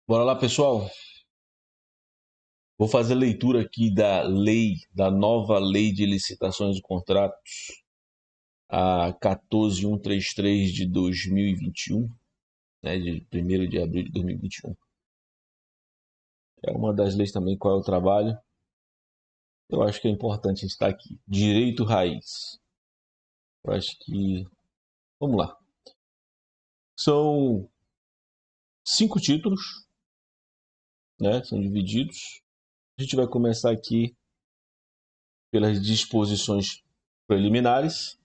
Bora lá, pessoal. Vou fazer leitura aqui da nova lei de licitações e contratos, a 14133 de 2021, né, de 1º de abril de 2021. É uma das leis também qual é o trabalho. Eu acho que é importante estar aqui. Direito raiz. Eu acho que... Vamos lá. São 5 títulos, né? São divididos. A gente vai começar aqui pelas disposições preliminares,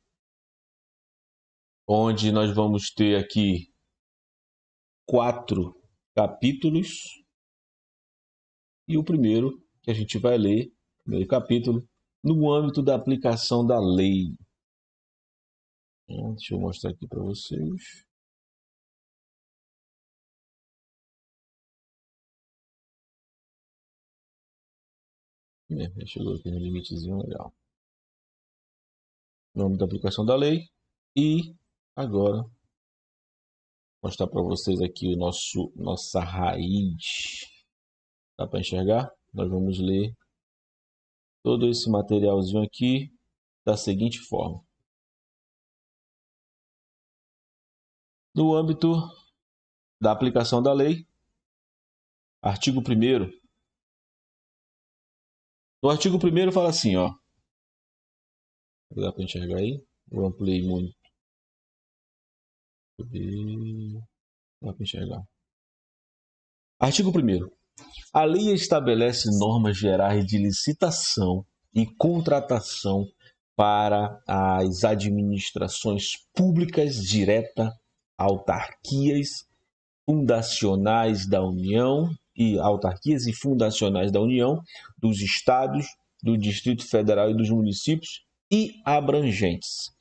onde nós vamos ter aqui 4 capítulos, e o primeiro que a gente vai ler, primeiro capítulo, no âmbito da aplicação da lei. Deixa eu mostrar aqui para vocês. Chegou aqui no limitezinho legal. No âmbito da aplicação da lei. E agora mostrar para vocês aqui nossa raiz. Dá para enxergar? Nós vamos ler todo esse materialzinho aqui da seguinte forma. No âmbito da aplicação da lei, artigo 1º. No artigo 1º fala assim, ó. Dá para enxergar aí? Eu ampliei muito. Dá para enxergar. Artigo 1º. A lei estabelece normas gerais de licitação e contratação para as administrações públicas direta, autarquias fundacionais da União autarquias e fundacionais da União, dos estados, do Distrito Federal e dos municípios e abrangentes.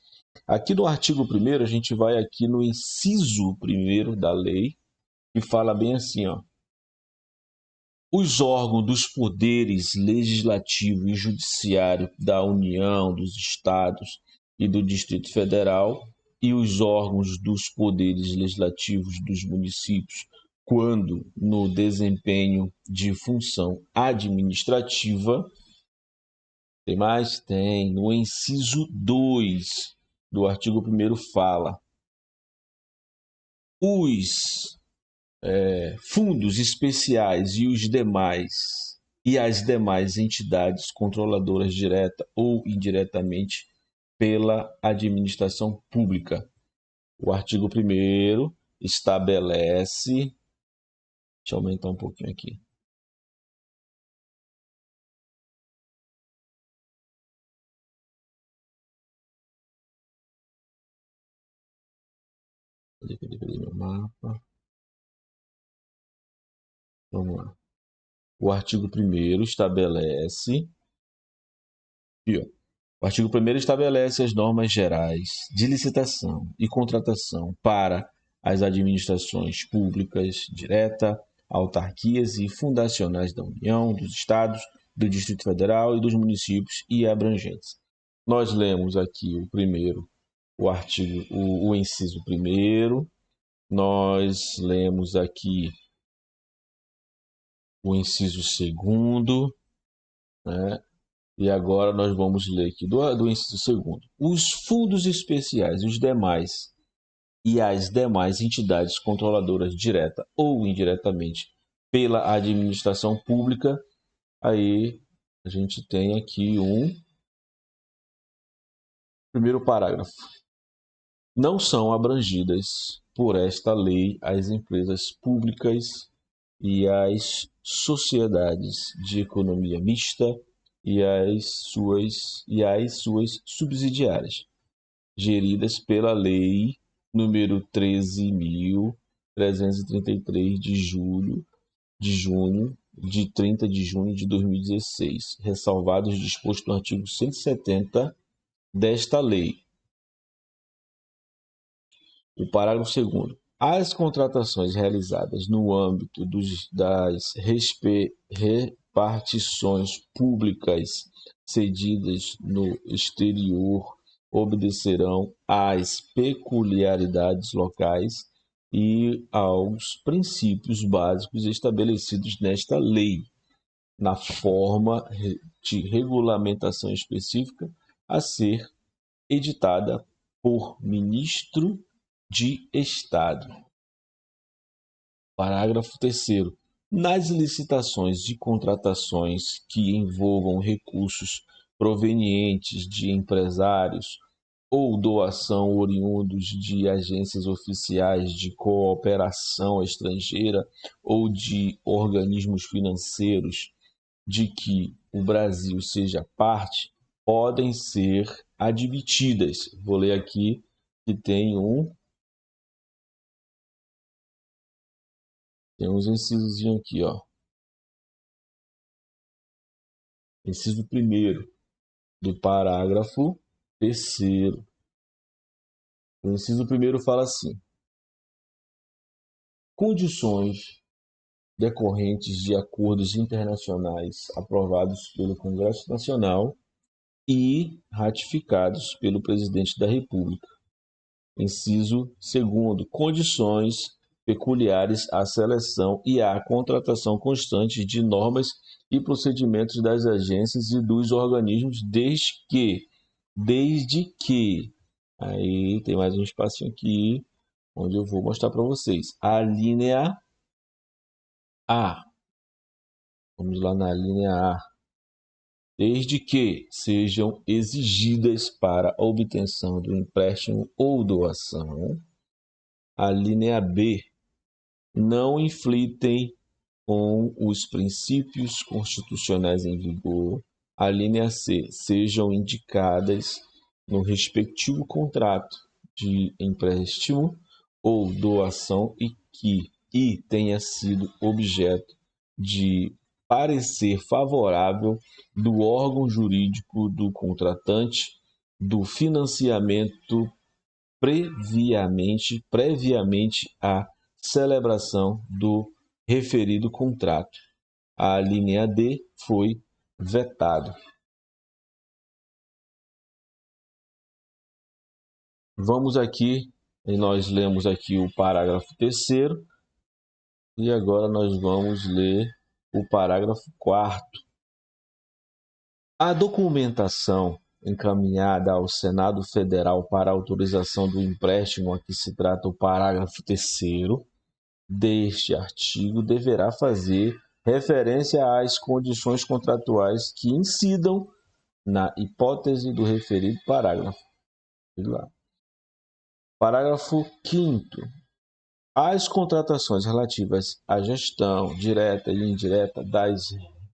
Aqui no artigo 1º, a gente vai aqui no inciso 1º da lei, que fala bem assim, ó. Os órgãos dos poderes legislativo e judiciário da União, dos estados e do Distrito Federal e os órgãos dos poderes legislativos dos municípios, quando no desempenho de função administrativa, tem mais? Tem. No inciso 2 do artigo 1º fala: os fundos especiais e as demais entidades controladoras direta ou indiretamente pela administração pública. O artigo 1º estabelece... Deixa eu aumentar um pouquinho aqui. Cadê meu mapa? Vamos lá. O artigo 1º estabelece... O artigo 1º estabelece as normas gerais de licitação e contratação para as administrações públicas direta, autarquias e fundacionais da União, dos estados, do Distrito Federal e dos municípios e abrangentes. Nós lemos aqui o primeiro, o inciso 1º, nós lemos aqui o inciso 2º, né? E agora nós vamos ler aqui do inciso 2º. Os fundos especiais, os demais e as demais entidades controladoras direta ou indiretamente pela administração pública, aí a gente tem aqui um primeiro parágrafo. Não são abrangidas por esta lei as empresas públicas e as sociedades de economia mista e as suas subsidiárias, geridas pela Lei número 13.333 de junho de 30 de junho de 2016, ressalvados os dispostos no artigo 170 desta lei. O parágrafo 2º. As contratações realizadas no âmbito das repartições públicas cedidas no exterior obedecerão às peculiaridades locais e aos princípios básicos estabelecidos nesta lei, na forma de regulamentação específica a ser editada por ministro de Estado. Parágrafo 3º. Nas licitações de contratações que envolvam recursos provenientes de empresários ou doação oriundos de agências oficiais de cooperação estrangeira ou de organismos financeiros de que o Brasil seja parte, podem ser admitidas. Vou ler aqui que tem uns incisos aqui, ó. Inciso 1º do parágrafo 3º. O inciso 1º fala assim: condições decorrentes de acordos internacionais aprovados pelo Congresso Nacional e ratificados pelo Presidente da República. Inciso 2º. Condições peculiares à seleção e à contratação constante de normas e procedimentos das agências e dos organismos, desde que, aí tem mais um espacinho aqui, onde eu vou mostrar para vocês. A linha A. Vamos lá na linha A. Desde que sejam exigidas para a obtenção do empréstimo ou doação. A linha B. Não inflitem com os princípios constitucionais em vigor. A linha C. Sejam indicadas no respectivo contrato de empréstimo ou doação e tenha sido objeto de parecer favorável do órgão jurídico do contratante do financiamento previamente à celebração do referido contrato. A linha D foi vetado. Vamos aqui, e nós lemos aqui o parágrafo 3º, e agora nós vamos ler o parágrafo 4º. A documentação encaminhada ao Senado Federal para autorização do empréstimo a que se trata o parágrafo 3º deste artigo deverá fazer referência às condições contratuais que incidam na hipótese do referido parágrafo. Parágrafo 5º. As contratações relativas à gestão direta e indireta das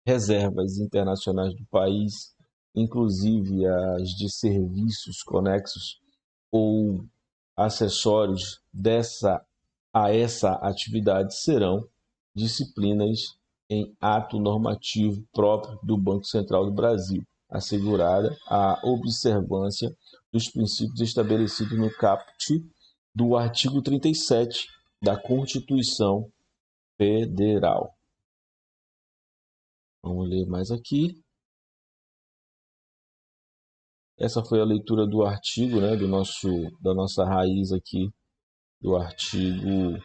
reservas internacionais do país, inclusive as de serviços conexos ou acessórios a essa atividade, serão disciplinas em ato normativo próprio do Banco Central do Brasil, assegurada a observância dos princípios estabelecidos no caput do artigo 37 da Constituição Federal. Vamos ler mais aqui. Essa foi a leitura do artigo, né, da nossa raiz aqui, do artigo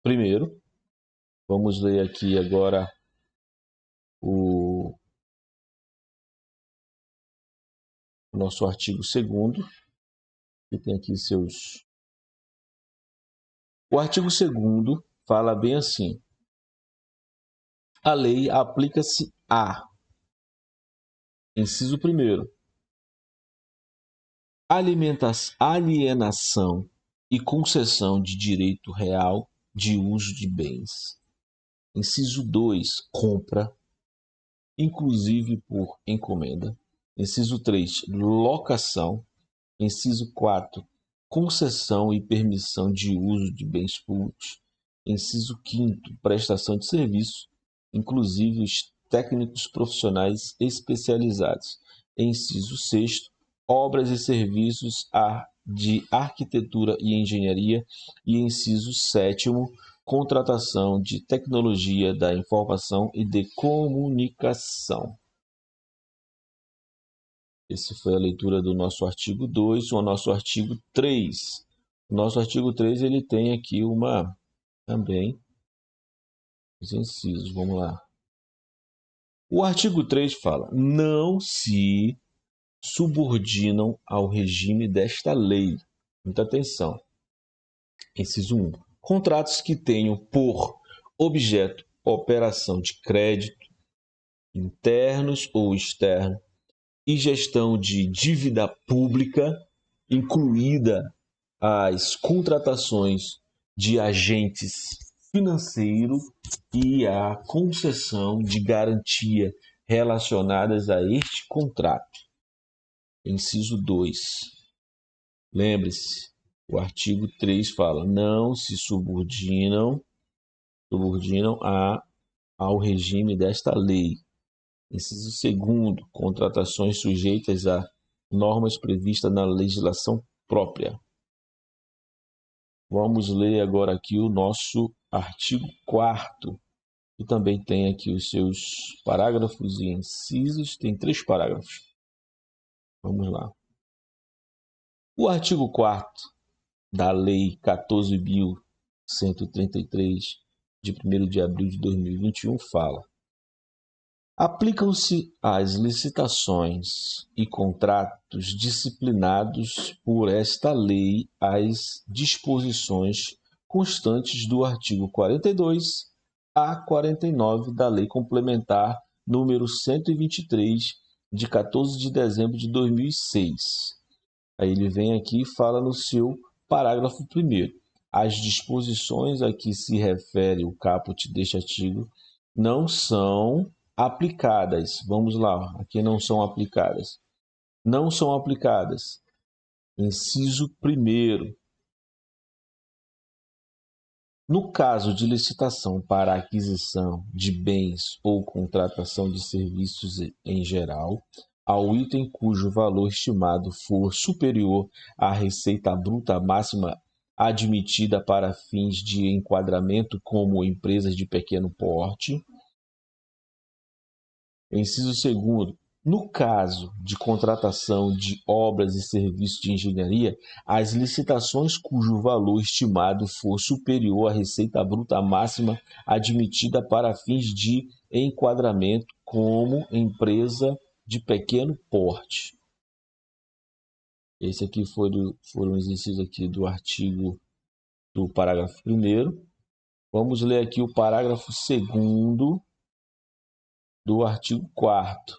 1º. Vamos ler aqui agora o nosso artigo 2º, que tem aqui seus... O artigo 2º fala bem assim: a lei aplica-se a, inciso 1º, alienação e concessão de direito real de uso de bens. Inciso 2, compra, inclusive por encomenda. Inciso 3, locação. Inciso 4, concessão e permissão de uso de bens públicos. Inciso 5º, prestação de serviço, inclusive os técnicos profissionais especializados. Inciso 6º, obras e serviços de arquitetura e engenharia. E inciso 7º, contratação de tecnologia da informação e de comunicação. Esse foi a leitura do nosso artigo 2, o nosso artigo 3. O nosso artigo 3 ele tem aqui também os incisos. Vamos lá. O artigo 3 fala: não se subordinam ao regime desta lei. Muita atenção. Inciso 1. Contratos que tenham por objeto operação de crédito, internos ou externos, e gestão de dívida pública, incluída as contratações de agentes financeiros e a concessão de garantia relacionadas a este contrato. Inciso 2. Lembre-se, o artigo 3 fala: não se subordinam ao regime desta lei. Inciso 2. Contratações sujeitas a normas previstas na legislação própria. Vamos ler agora aqui o nosso artigo 4º, que também tem aqui os seus parágrafos e incisos. Tem 3 parágrafos. Vamos lá. O artigo 4º da Lei 14.133, de 1º de abril de 2021, fala: aplicam-se às licitações e contratos disciplinados por esta lei as disposições constantes do artigo 42 a 49 da Lei Complementar número 123, de 14 de dezembro de 2006. Aí ele vem aqui e fala no seu parágrafo 1º. As disposições a que se refere o caput deste artigo não são aplicadas. Vamos lá, aqui não são aplicadas. Não são aplicadas. Inciso 1º. No caso de licitação para aquisição de bens ou contratação de serviços em geral, ao item cujo valor estimado for superior à receita bruta máxima admitida para fins de enquadramento como empresas de pequeno porte. Inciso 2º. No caso de contratação de obras e serviços de engenharia, as licitações cujo valor estimado for superior à receita bruta máxima admitida para fins de enquadramento como empresa de pequeno porte. Esse aqui foram os incisos aqui do artigo do parágrafo 1º. Vamos ler aqui o parágrafo 2º do artigo 4º.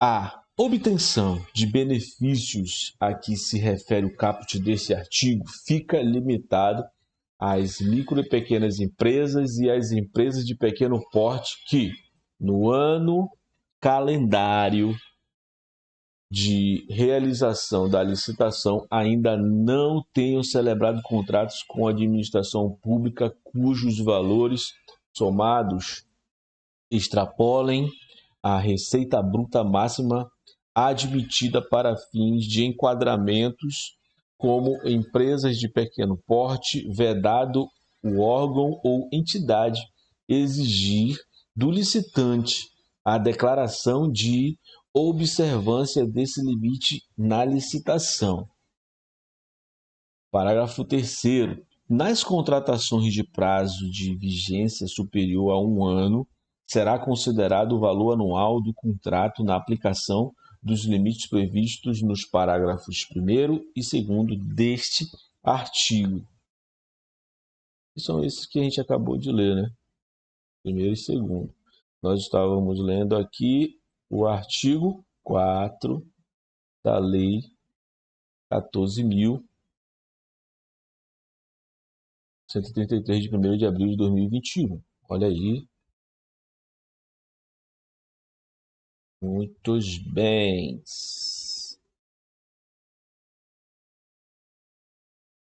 A obtenção de benefícios a que se refere o caput deste artigo fica limitado às micro e pequenas empresas e às empresas de pequeno porte que, no ano calendário de realização da licitação, ainda não tenham celebrado contratos com a administração pública cujos valores somados extrapolem a receita bruta máxima admitida para fins de enquadramentos como empresas de pequeno porte, vedado o órgão ou entidade exigir do licitante a declaração de observância desse limite na licitação. Parágrafo 3º. Nas contratações de prazo de vigência superior a 1 ano, será considerado o valor anual do contrato na aplicação dos limites previstos nos parágrafos 1º e 2º deste artigo. E são esses que a gente acabou de ler, né? 1º e 2º. Nós estávamos lendo aqui o artigo 4 da Lei 14.133, de 1º de abril de 2021. Olha aí. Muitos bens.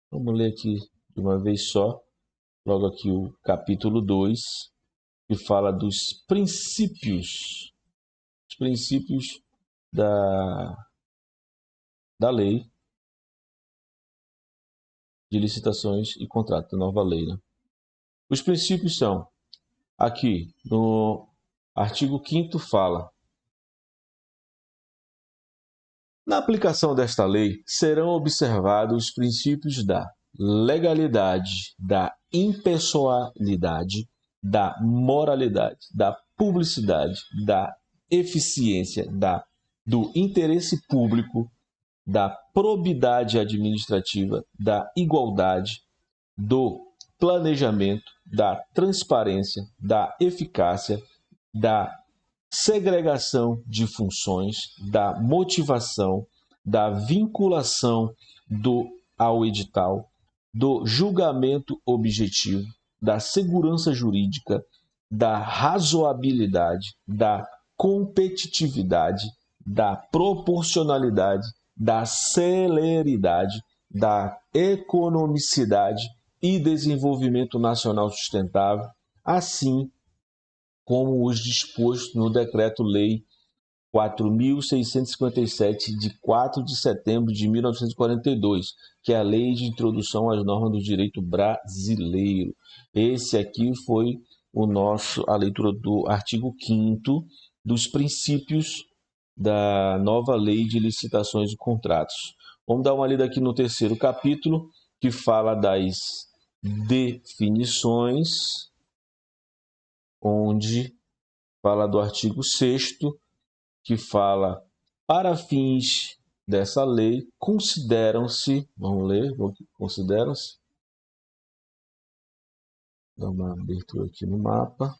Vamos ler aqui de uma vez só, logo aqui o capítulo 2, que fala dos princípios. Os princípios da lei de licitações e contratos, da nova lei, né? Os princípios são, aqui no artigo 5º fala: Na aplicação desta lei, serão observados os princípios da legalidade, da impessoalidade, da moralidade, da publicidade, da eficiência, do interesse público, da probidade administrativa, da igualdade, do planejamento, da transparência, da eficácia, da segregação de funções, da motivação, da vinculação ao edital, do julgamento objetivo, da segurança jurídica, da razoabilidade, da competitividade, da proporcionalidade, da celeridade, da economicidade e desenvolvimento nacional sustentável, assim como os dispostos no Decreto-Lei 4.657, de 4 de setembro de 1942, que é a Lei de Introdução às Normas do Direito Brasileiro. Esse aqui foi a leitura do artigo 5º dos princípios da nova Lei de Licitações e Contratos. Vamos dar uma lida aqui no terceiro capítulo, que fala das definições, onde fala do artigo 6º, que fala: para fins dessa lei, consideram-se, vamos ler, consideram-se, dá uma abertura aqui no mapa,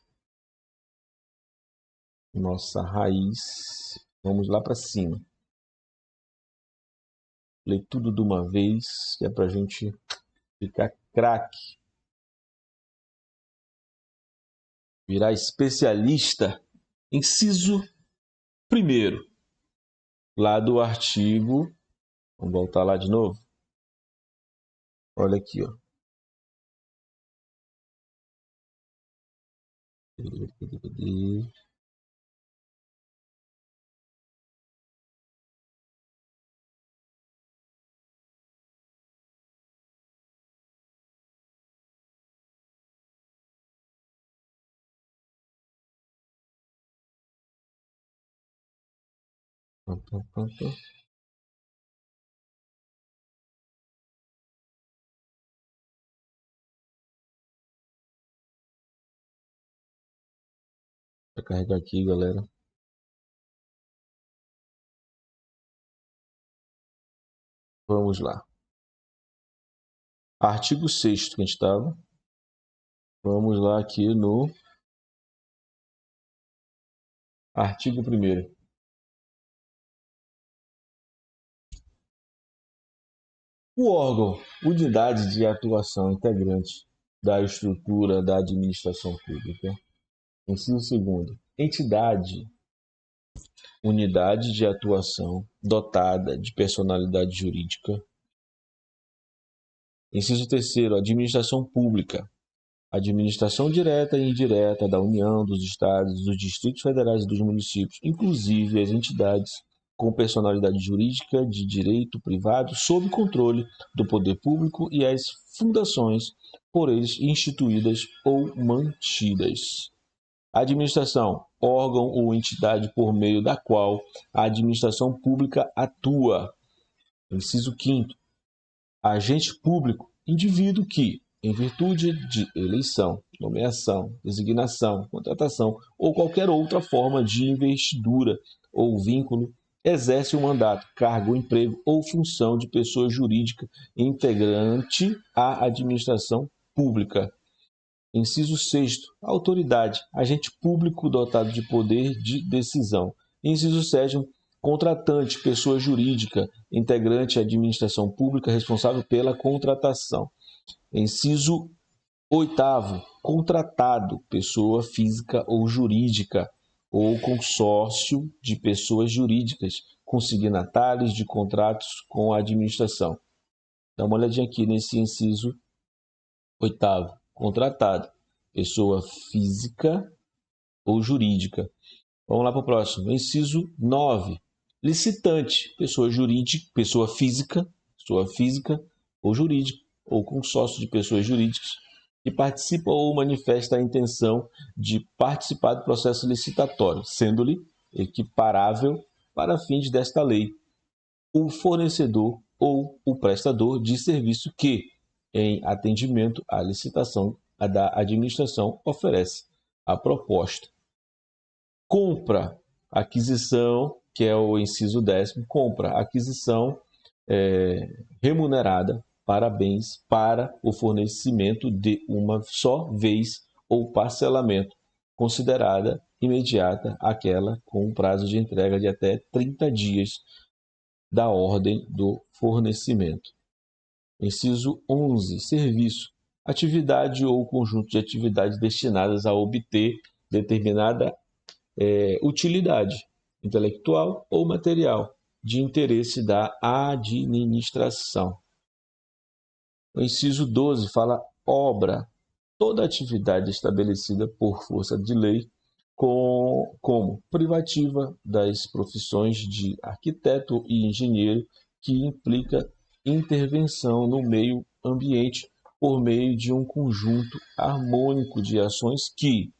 nossa raiz, vamos lá para cima. Lê tudo de uma vez, que é para a gente ficar craque, virar especialista. Inciso 1º, lá do artigo, vamos voltar lá de novo. Olha aqui, ó. Vou carregar aqui, galera. Vamos lá. Artigo 6º que a gente estava. Vamos lá aqui no artigo 1º. O órgão, unidade de atuação integrante da estrutura da administração pública. Inciso 2º. Entidade, unidade de atuação dotada de personalidade jurídica. Inciso 3º. Administração pública. Administração direta e indireta da União, dos Estados, dos Distritos Federais e dos municípios, inclusive as entidades com personalidade jurídica de direito privado sob controle do poder público e as fundações por eles instituídas ou mantidas. Administração, órgão ou entidade por meio da qual a administração pública atua. Inciso 5º. Agente público, indivíduo que, em virtude de eleição, nomeação, designação, contratação ou qualquer outra forma de investidura ou vínculo, exerce o mandato, cargo, emprego ou função de pessoa jurídica integrante à administração pública. Inciso 6º. Autoridade, agente público dotado de poder de decisão. Inciso 7º. Contratante, pessoa jurídica, integrante à administração pública responsável pela contratação. Inciso 8º. Contratado, pessoa física ou jurídica, ou consórcio de pessoas jurídicas, consignatários de contratos com a administração. Dá uma olhadinha aqui nesse inciso 8º. Contratado, pessoa física ou jurídica. Vamos lá para o próximo. Inciso 9. Licitante, pessoa jurídica, pessoa física ou jurídica, ou consórcio de pessoas jurídicas, que participa ou manifesta a intenção de participar do processo licitatório, sendo-lhe equiparável para fins desta lei o fornecedor ou o prestador de serviço que, em atendimento à licitação da administração, oferece a proposta. Compra, aquisição, que é o inciso 10º, compra, aquisição remunerada para bens para o fornecimento de uma só vez ou parcelamento, considerada imediata aquela com prazo de entrega de até 30 dias da ordem do fornecimento. Inciso 11. Serviço. Atividade ou conjunto de atividades destinadas a obter determinada utilidade intelectual ou material de interesse da administração. O inciso 12 fala obra. Toda atividade estabelecida por força de lei como privativa das profissões de arquiteto e engenheiro que implica intervenção no meio ambiente por meio de um conjunto harmônico de ações que,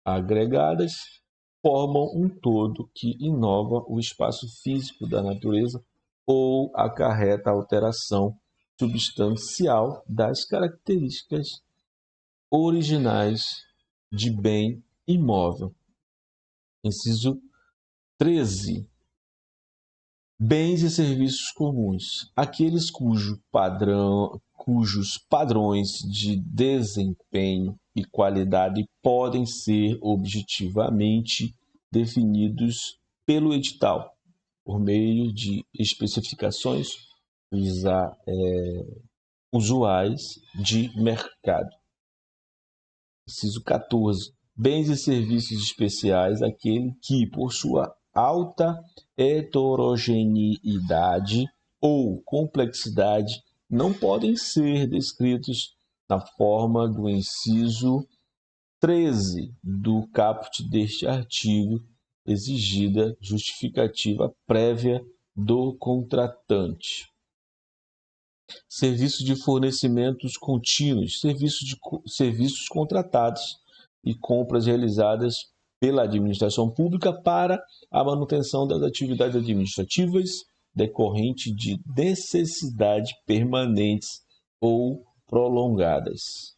agregadas, formam um todo que inova o espaço físico da natureza ou acarreta alteração substancial das características originais de bem imóvel. Inciso 13. Bens e serviços comuns. Aqueles cujos padrões de desempenho e qualidade podem ser objetivamente definidos pelo edital, por meio de especificações usuais de mercado. Inciso 14. Bens e serviços especiais, aquele que, por sua alta heterogeneidade ou complexidade, não podem ser descritos na forma do inciso 13 do caput deste artigo, exigida justificativa prévia do contratante. Serviço de fornecimentos contínuos, serviços contratados e compras realizadas pela administração pública para a manutenção das atividades administrativas decorrente de necessidades permanentes ou prolongadas.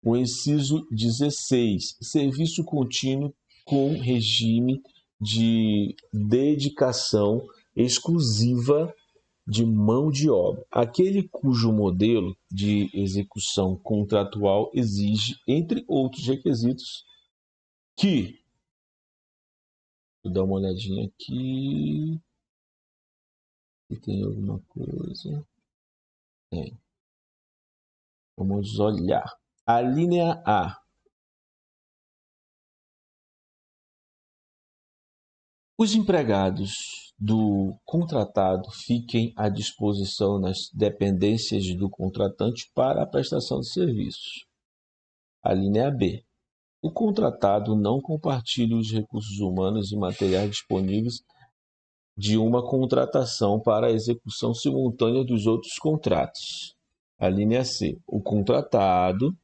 O inciso 16. Serviço contínuo com regime de dedicação exclusiva de mão de obra. Aquele cujo modelo de execução contratual exige, entre outros requisitos, que... Vou dar uma olhadinha aqui. Se tem alguma coisa. Tem. Vamos olhar. A linha A. Os empregados do contratado fiquem à disposição nas dependências do contratante para a prestação de serviços. A linha B. O contratado não compartilha os recursos humanos e materiais disponíveis de uma contratação para a execução simultânea dos outros contratos. A linha C. O contratado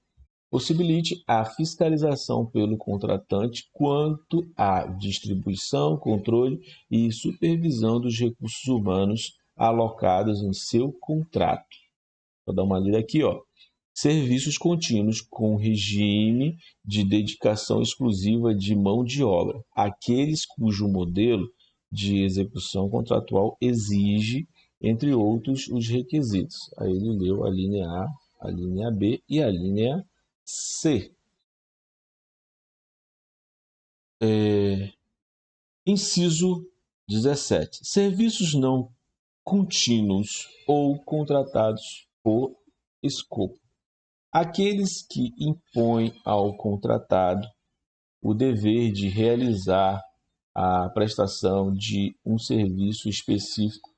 possibilite a fiscalização pelo contratante quanto à distribuição, controle e supervisão dos recursos humanos alocados em seu contrato. Vou dar uma lida aqui, ó. Serviços contínuos com regime de dedicação exclusiva de mão de obra, aqueles cujo modelo de execução contratual exige, entre outros, os requisitos. Aí ele leu a linha A, a linha B e a linha C. Inciso 17. Serviços não contínuos ou contratados por escopo. Aqueles que impõem ao contratado o dever de realizar a prestação de um serviço específico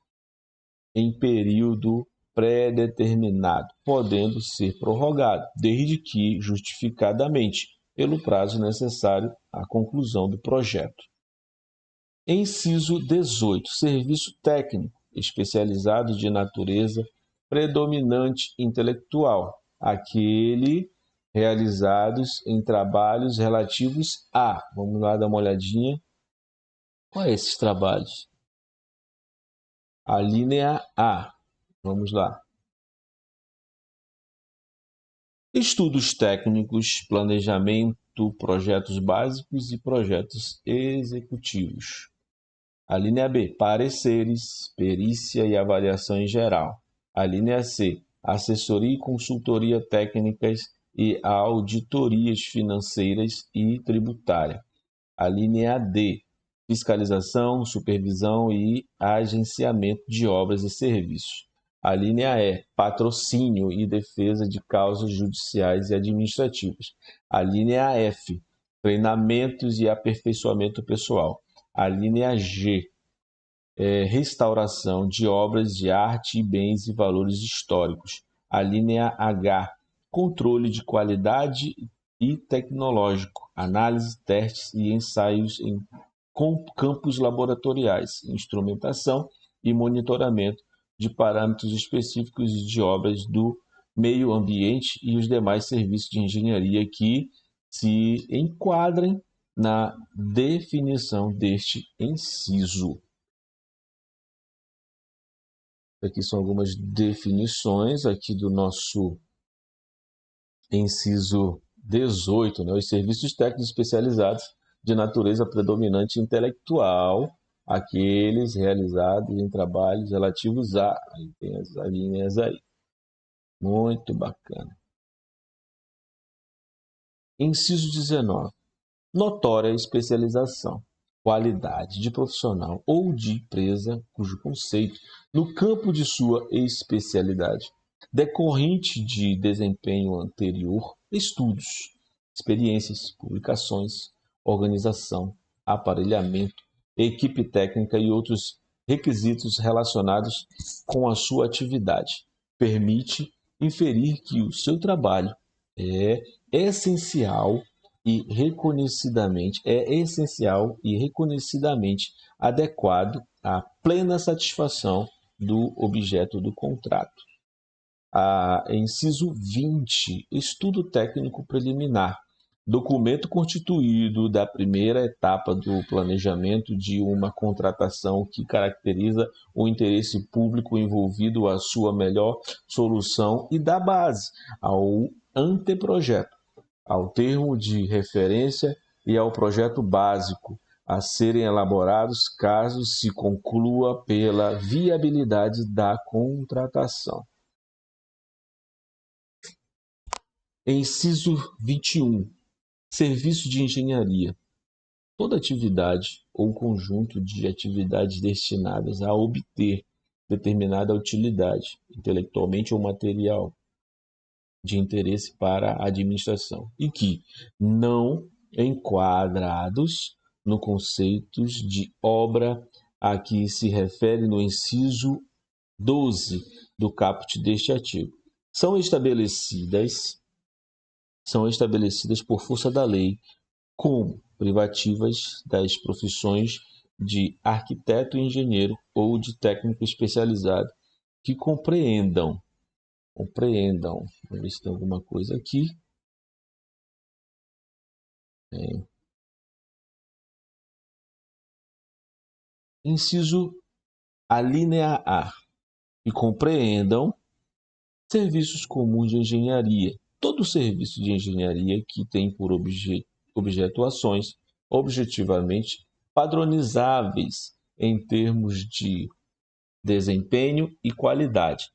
em período pré-determinado, podendo ser prorrogado, desde que justificadamente, pelo prazo necessário à conclusão do projeto. Inciso 18. Serviço técnico especializado de natureza predominante intelectual, aquele realizados em trabalhos relativos a... Vamos lá dar uma olhadinha. Quais esses trabalhos? A linha A. Vamos lá. Estudos técnicos, planejamento, projetos básicos e projetos executivos. A linha B, pareceres, perícia e avaliação em geral. A linha C, assessoria e consultoria técnicas e auditorias financeiras e tributária. A linha D, fiscalização, supervisão e agenciamento de obras e serviços. A linha E, patrocínio e defesa de causas judiciais e administrativas. A linha F, treinamentos e aperfeiçoamento pessoal. A linha G, restauração de obras de arte e bens e valores históricos. A linha H, controle de qualidade e tecnológico, análise, testes e ensaios em campos laboratoriais, instrumentação e monitoramento de parâmetros específicos de obras do meio ambiente e os demais serviços de engenharia que se enquadrem na definição deste inciso. Aqui são algumas definições aqui do nosso inciso 18, né? Os serviços técnicos especializados de natureza predominante intelectual, aqueles realizados em trabalhos relativos a... Aí tem as linhas aí. Muito bacana. Inciso 19. Notória especialização, qualidade de profissional ou de empresa cujo conceito, no campo de sua especialidade, decorrente de desempenho anterior, estudos, experiências, publicações, organização, aparelhamento, equipe técnica e outros requisitos relacionados com a sua atividade, permite inferir que o seu trabalho é essencial e reconhecidamente adequado à plena satisfação do objeto do contrato. Inciso 20. Estudo técnico preliminar. Documento constituído da primeira etapa do planejamento de uma contratação que caracteriza o interesse público envolvido à sua melhor solução e dá base ao anteprojeto, ao termo de referência e ao projeto básico a serem elaborados caso se conclua pela viabilidade da contratação. Inciso 21. Serviço de engenharia. Toda atividade ou conjunto de atividades destinadas a obter determinada utilidade, intelectualmente ou material, de interesse para a administração e que, não enquadrados no conceitos de obra a que se refere no inciso 12 do caput deste artigo, são estabelecidas por força da lei como privativas das profissões de arquiteto e engenheiro ou de técnico especializado que compreendam. Vamos ver se tem alguma coisa aqui. Inciso a linha A. Que compreendam serviços comuns de engenharia. Todo serviço de engenharia que tem por objeto ações objetivamente padronizáveis em termos de desempenho e qualidade,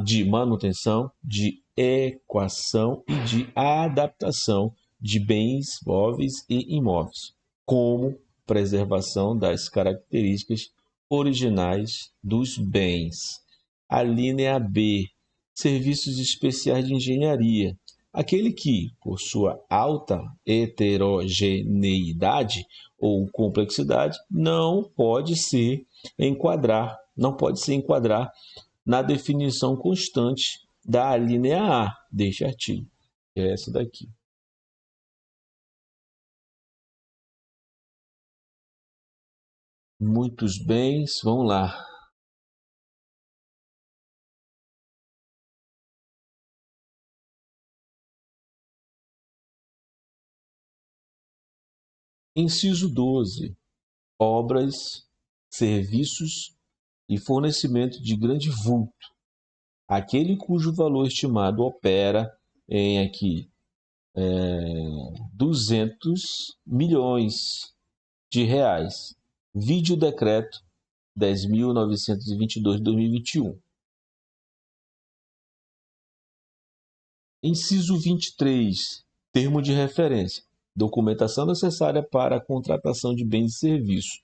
de manutenção, de equação e de adaptação de bens móveis e imóveis, como preservação das características originais dos bens. A linha B, serviços especiais de engenharia, aquele que, por sua alta heterogeneidade ou complexidade, não pode se enquadrar na definição constante da linha A deste artigo, que é essa daqui. Muitos bens, vamos lá. Inciso 12. Obras, serviços e fornecimento de grande vulto, aquele cujo valor estimado opera em aqui 200 milhões de reais. Vide o decreto 10.922 de 2021. Inciso 23. Termo de referência. Documentação necessária para a contratação de bens e serviços,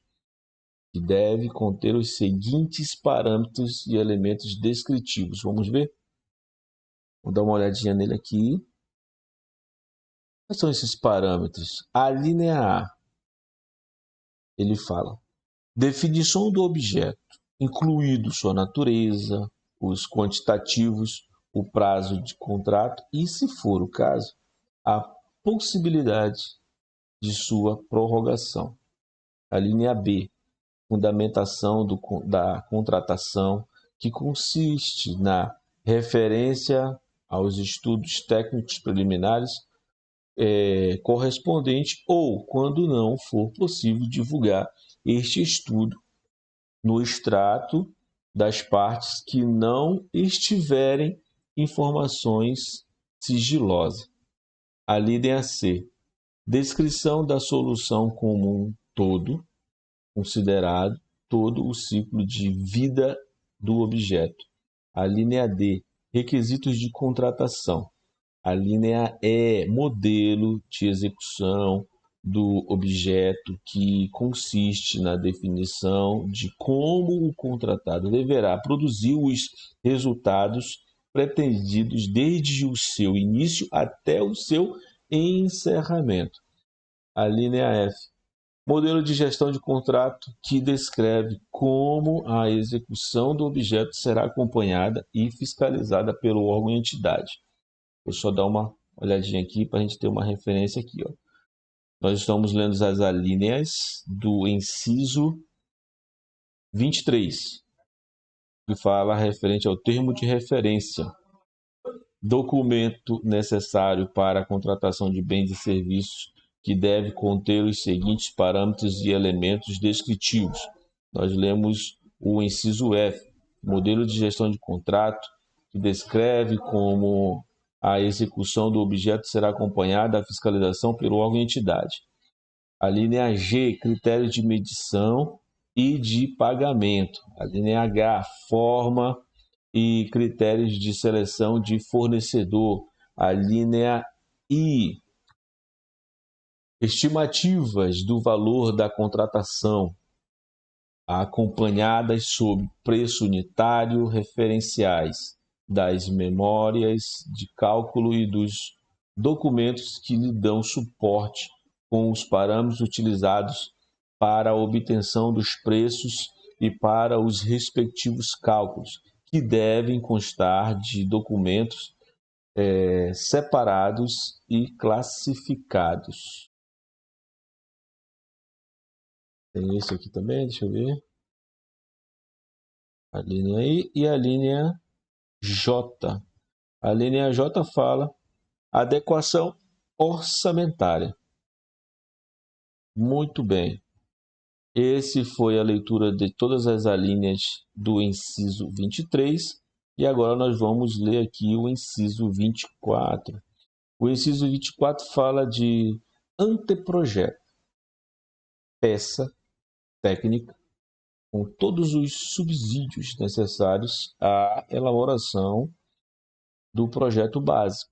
que deve conter os seguintes parâmetros e elementos descritivos. Vamos ver? Vou dar uma olhadinha nele aqui. Quais são esses parâmetros? A linha A, ele fala: definição do objeto, incluído sua natureza, os quantitativos, o prazo de contrato e, se for o caso, a possibilidade de sua prorrogação. A linha B, fundamentação da contratação, que consiste na referência aos estudos técnicos preliminares correspondente ou, quando não for possível, divulgar este estudo no extrato das partes que não estiverem informações sigilosas. A linha C, descrição da solução comum todo, considerado todo o ciclo de vida do objeto. A linha D, requisitos de contratação. A linha E, modelo de execução do objeto, que consiste na definição de como o contratado deverá produzir os resultados pretendidos desde o seu início até o seu encerramento. A linha F, modelo de gestão de contrato, que descreve como a execução do objeto será acompanhada e fiscalizada pelo órgão e entidade. Vou só dar uma olhadinha aqui para a gente ter uma referência aqui. Ó. Nós estamos lendo as alíneas do inciso 23, que fala referente ao termo de referência. Documento necessário para a contratação de bens e serviços, que deve conter os seguintes parâmetros e elementos descritivos. Nós lemos o inciso F, modelo de gestão de contrato, que descreve como a execução do objeto será acompanhada da fiscalização pelo órgão e entidade. A linha G, critérios de medição e de pagamento. A linha H, forma e critérios de seleção de fornecedor. A linha I, estimativas do valor da contratação, acompanhadas sob preço unitário, referenciais das memórias de cálculo e dos documentos que lhe dão suporte com os parâmetros utilizados para a obtenção dos preços e para os respectivos cálculos, que devem constar de documentos separados e classificados. Tem esse aqui também, deixa eu ver. A linha I e a linha J. A linha J fala adequação orçamentária. Muito bem. Esse foi a leitura de todas as alíneas do inciso 23 e agora nós vamos ler aqui o inciso 24. O inciso 24 fala de anteprojeto, peça técnica com todos os subsídios necessários à elaboração do projeto básico,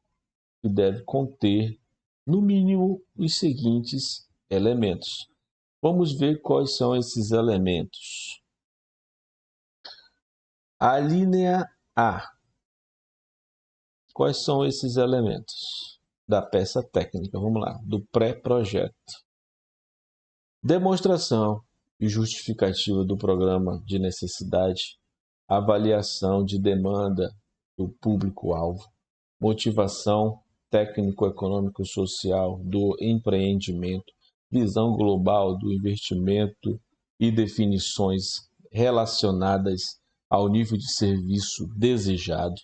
que deve conter, no mínimo, os seguintes elementos. Vamos ver quais são esses elementos. A linha A. Quais são esses elementos da peça técnica? Vamos lá, do pré-projeto. Demonstração e justificativa do programa de necessidade, avaliação de demanda do público-alvo, motivação técnico-econômico-social do empreendimento, visão global do investimento e definições relacionadas ao nível de serviço desejado,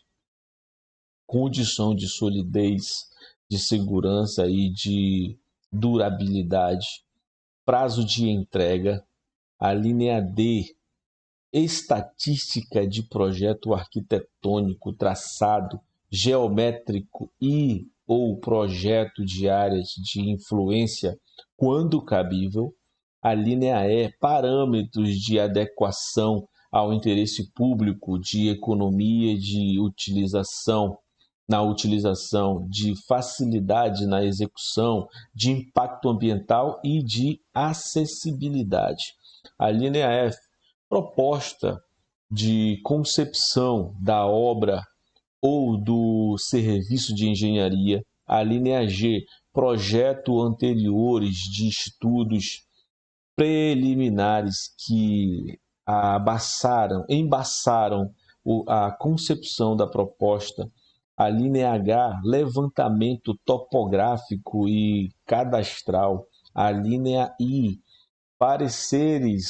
condição de solidez, de segurança e de durabilidade, prazo de entrega. A linha D, estatística de projeto arquitetônico, traçado geométrico e ou projeto de áreas de influência, quando cabível. A linha E, parâmetros de adequação ao interesse público, de economia de utilização, na utilização, de facilidade na execução, de impacto ambiental e de acessibilidade. A linha F, proposta de concepção da obra ou do serviço de engenharia. A linha G, projeto anteriores de estudos preliminares que embaçaram a concepção da proposta. A linha H, levantamento topográfico e cadastral. A linha I, pareceres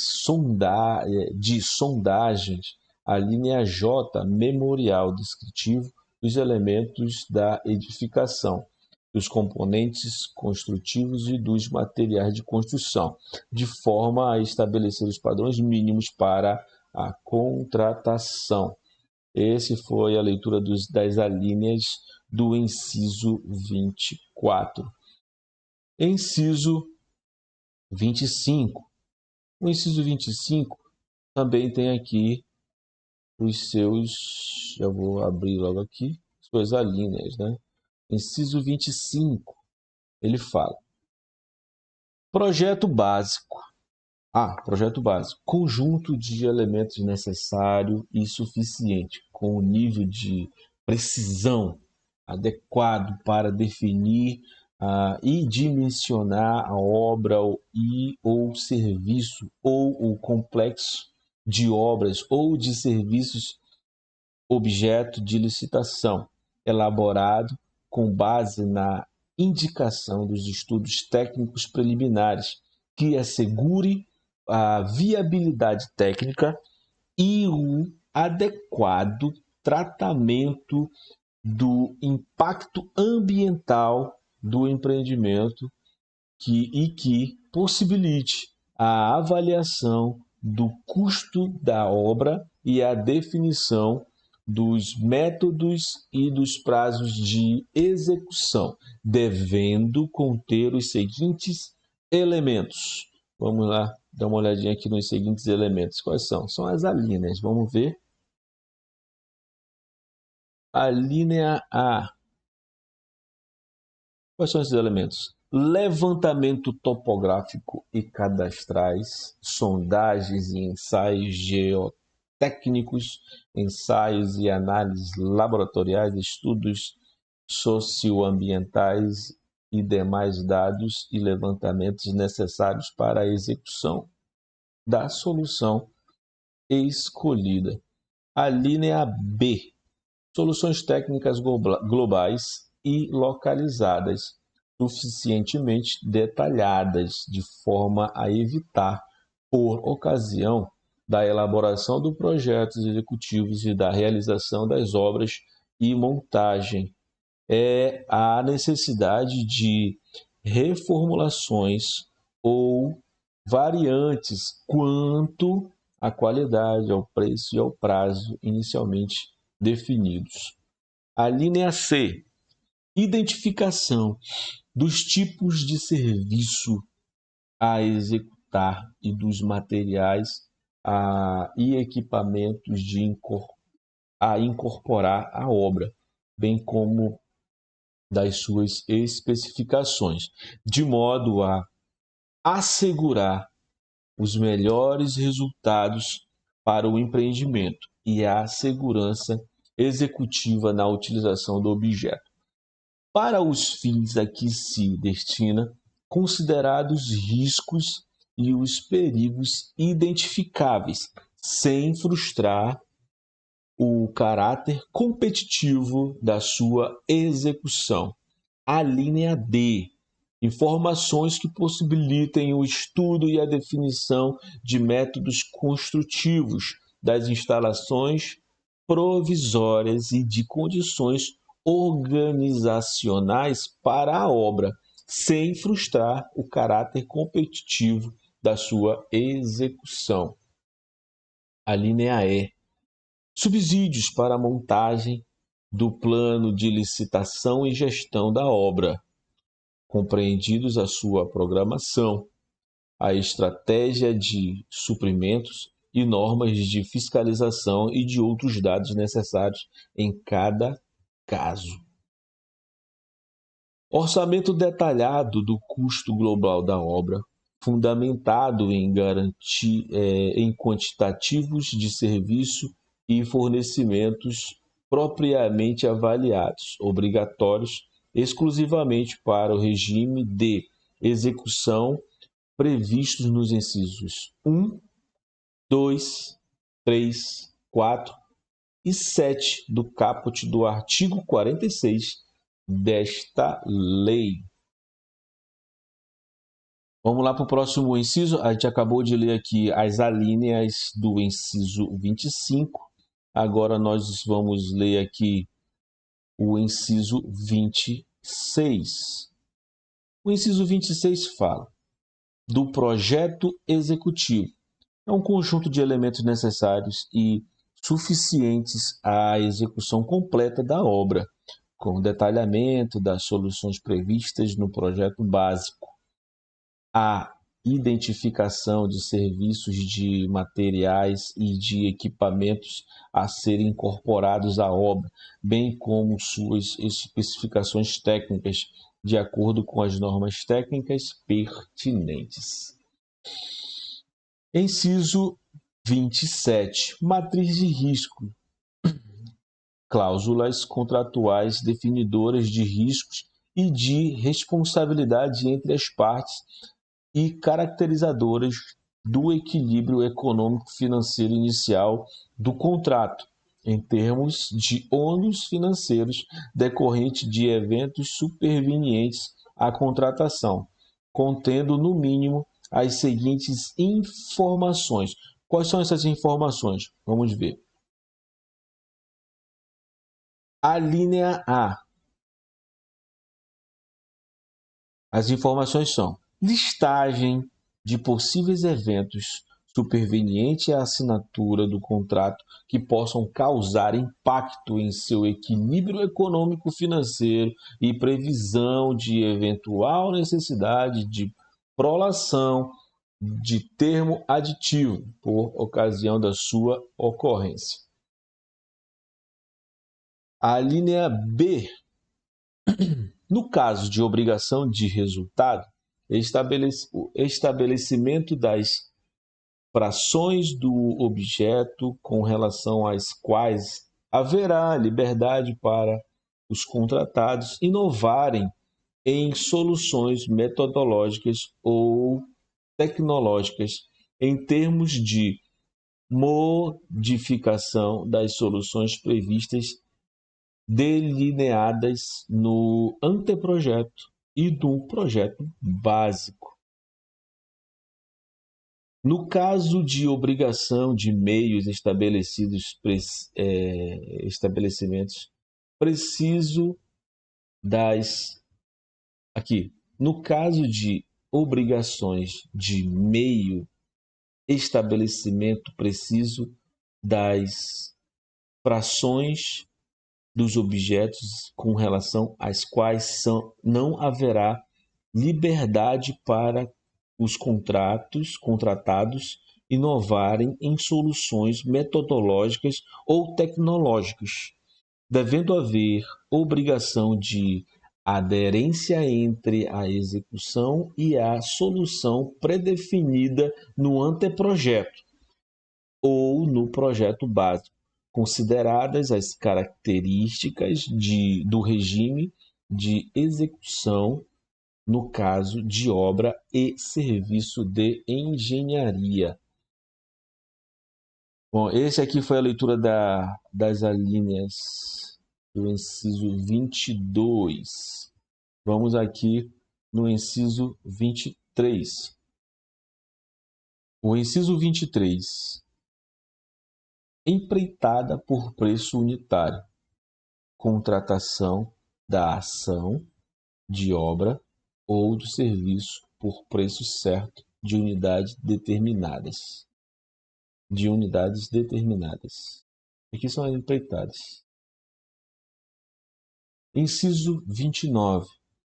de sondagens. A linha J, memorial descritivo dos elementos da edificação, dos componentes construtivos e dos materiais de construção, de forma a estabelecer os padrões mínimos para a contratação. Esse foi a leitura das alíneas do inciso 24. Inciso 25. O inciso 25 também tem aqui os seus, já vou abrir logo aqui, suas alíneas, né? Inciso 25, ele fala: projeto básico. Projeto básico. Conjunto de elementos necessário e suficiente, com o nível de precisão adequado para definir e dimensionar a obra ou serviço ou o complexo de obras ou de serviços objeto de licitação, elaborado com base na indicação dos estudos técnicos preliminares que assegure a viabilidade técnica e o adequado tratamento do impacto ambiental do empreendimento que possibilite a avaliação do custo da obra e a definição dos métodos e dos prazos de execução, devendo conter os seguintes elementos. Vamos lá dar uma olhadinha aqui nos seguintes elementos. Quais são? São as alíneas. Vamos ver. A linha A. Quais são esses elementos? Levantamento topográfico e cadastrais, sondagens e ensaios geotécnicos, ensaios e análises laboratoriais, estudos socioambientais e demais dados e levantamentos necessários para a execução da solução escolhida. A linha B. Soluções técnicas globais e localizadas, suficientemente detalhadas, de forma a evitar, por ocasião da elaboração do projetos executivos e da realização das obras e montagem, a necessidade de reformulações ou variantes quanto à qualidade, ao preço e ao prazo inicialmente definidos. A linha C, identificação dos tipos de serviço a executar e dos materiais e equipamentos a incorporar à obra, bem como das suas especificações, de modo a assegurar os melhores resultados para o empreendimento e a segurança executiva na utilização do objeto. Para os fins a que se destina, considerados riscos e os perigos identificáveis, sem frustrar o caráter competitivo da sua execução. A linha D. Informações que possibilitem o estudo e a definição de métodos construtivos das instalações provisórias e de condições organizacionais para a obra, sem frustrar o caráter competitivo da sua execução. A linha E. Subsídios para a montagem do plano de licitação e gestão da obra, compreendidos a sua programação, a estratégia de suprimentos e normas de fiscalização e de outros dados necessários em cada caso. Orçamento detalhado do custo global da obra, fundamentado em em quantitativos de serviço e fornecimentos propriamente avaliados, obrigatórios exclusivamente para o regime de execução previstos nos incisos 1, 2, 3, 4 e 7 do caput do artigo 46 desta lei. Vamos lá para o próximo inciso. A gente acabou de ler aqui as alíneas do inciso 25. Agora nós vamos ler aqui o inciso 26. O inciso 26 fala do projeto executivo. É um conjunto de elementos necessários e suficientes à execução completa da obra, com detalhamento das soluções previstas no projeto básico, a identificação de serviços, de materiais e de equipamentos a serem incorporados à obra, bem como suas especificações técnicas, de acordo com as normas técnicas pertinentes. Inciso 27. Matriz de risco. Cláusulas contratuais definidoras de riscos e de responsabilidade entre as partes e caracterizadoras do equilíbrio econômico-financeiro inicial do contrato, em termos de ônus financeiros decorrentes de eventos supervenientes à contratação, contendo, no mínimo, as seguintes informações. Quais são essas informações? Vamos ver. A linha A. As informações são listagem de possíveis eventos supervenientes à assinatura do contrato que possam causar impacto em seu equilíbrio econômico-financeiro e previsão de eventual necessidade de prolação de termo aditivo por ocasião da sua ocorrência. A linha B. No caso de obrigação de resultado, o estabelecimento das frações do objeto com relação às quais haverá liberdade para os contratados inovarem em soluções metodológicas ou tecnológicas em termos de modificação das soluções previstas delineadas no anteprojeto e no projeto básico. No caso de obrigação de meios estabelecimentos, preciso das... Aqui, no caso de obrigações de meio estabelecimento, preciso das frações dos objetos com relação às quais não haverá liberdade para os contratados inovarem em soluções metodológicas ou tecnológicas, devendo haver obrigação de aderência entre a execução e a solução predefinida no anteprojeto ou no projeto básico, consideradas as características do regime de execução no caso de obra e serviço de engenharia. Bom, esse aqui foi a leitura das alíneas do inciso 22. Vamos aqui no inciso 23. O inciso 23. Empreitada por preço unitário. Contratação da ação de obra ou do serviço por preço certo de unidades determinadas. de unidades determinadas. Aqui são as empreitadas. Inciso 29.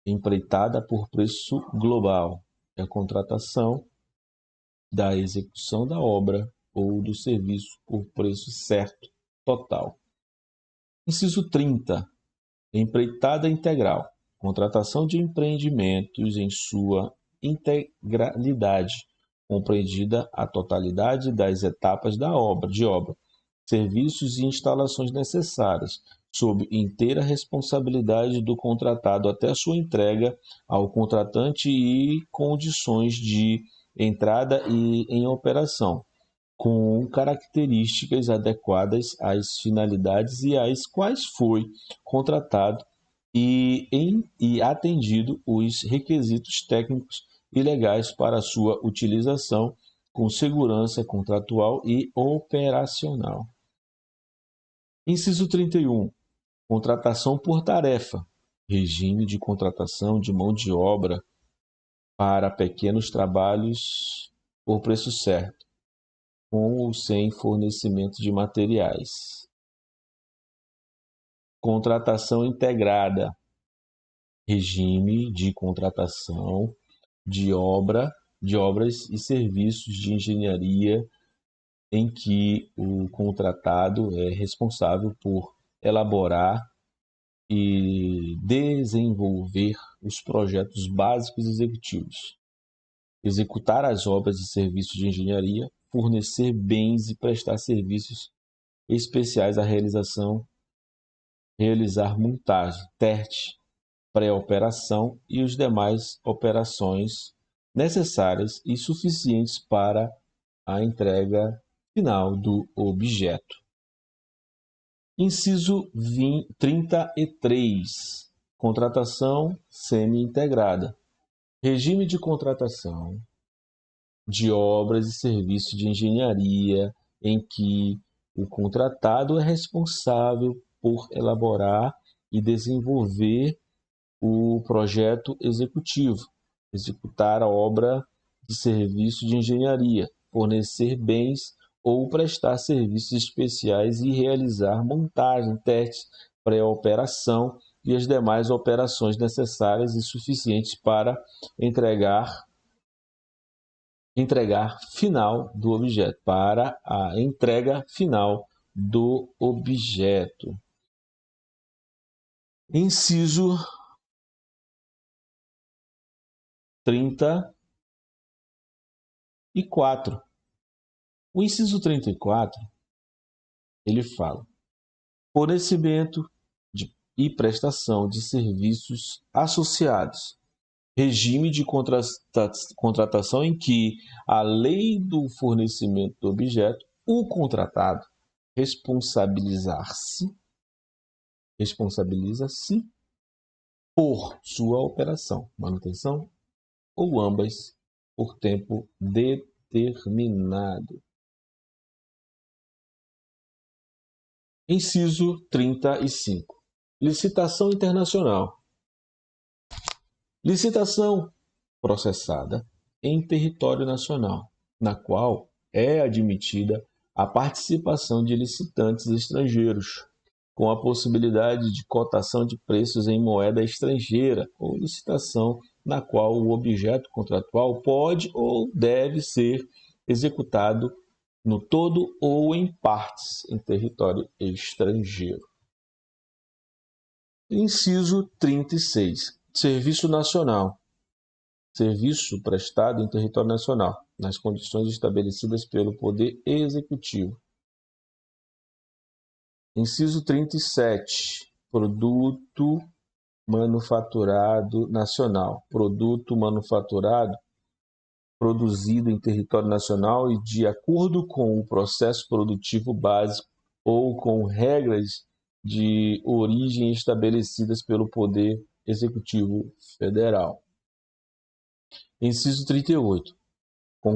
Empreitada por preço global. É a contratação da execução da obra ou do serviço por preço certo, total. Inciso 30. Empreitada integral. Contratação de empreendimentos em sua integralidade, compreendida a totalidade das etapas de obra, serviços e instalações necessárias, sob inteira responsabilidade do contratado até sua entrega ao contratante e condições de entrada e em operação, com características adequadas às finalidades e às quais foi contratado e atendido os requisitos técnicos e legais para sua utilização com segurança contratual e operacional. Inciso 31. Contratação por tarefa. Regime de contratação de mão de obra para pequenos trabalhos por preço certo, com ou sem fornecimento de materiais. Contratação integrada. Regime de contratação de obras e serviços de engenharia em que o contratado é responsável por elaborar e desenvolver os projetos básicos executivos, executar as obras e serviços de engenharia, fornecer bens e prestar serviços especiais à realizar montagem, teste, pré-operação e as demais operações necessárias e suficientes para a entrega final do objeto. Inciso 33. Contratação semi-integrada. Regime de contratação de obras e serviços de engenharia em que o contratado é responsável por elaborar e desenvolver o projeto executivo, executar a obra de serviço de engenharia, fornecer bens ou prestar serviços especiais e realizar montagem, testes, pré-operação e as demais operações necessárias e suficientes para entregar final do objeto, para a entrega final do objeto. Inciso 34. O inciso 34, ele fala: fornecimento e prestação de serviços associados. Regime de contratação em que, além do fornecimento do objeto, o contratado responsabiliza-se por sua operação, manutenção ou ambas por tempo determinado. Inciso 35. Licitação internacional. Licitação processada em território nacional, na qual é admitida a participação de licitantes estrangeiros, com a possibilidade de cotação de preços em moeda estrangeira, ou licitação na qual o objeto contratual pode ou deve ser executado no todo ou em partes em território estrangeiro. Inciso 36. Serviço nacional. Serviço prestado em território nacional, nas condições estabelecidas pelo Poder Executivo. Inciso 37. Produto manufaturado nacional. Produto manufaturado produzido em território nacional e de acordo com o processo produtivo básico ou com regras de origem estabelecidas pelo Poder Executivo Federal. Inciso 38. A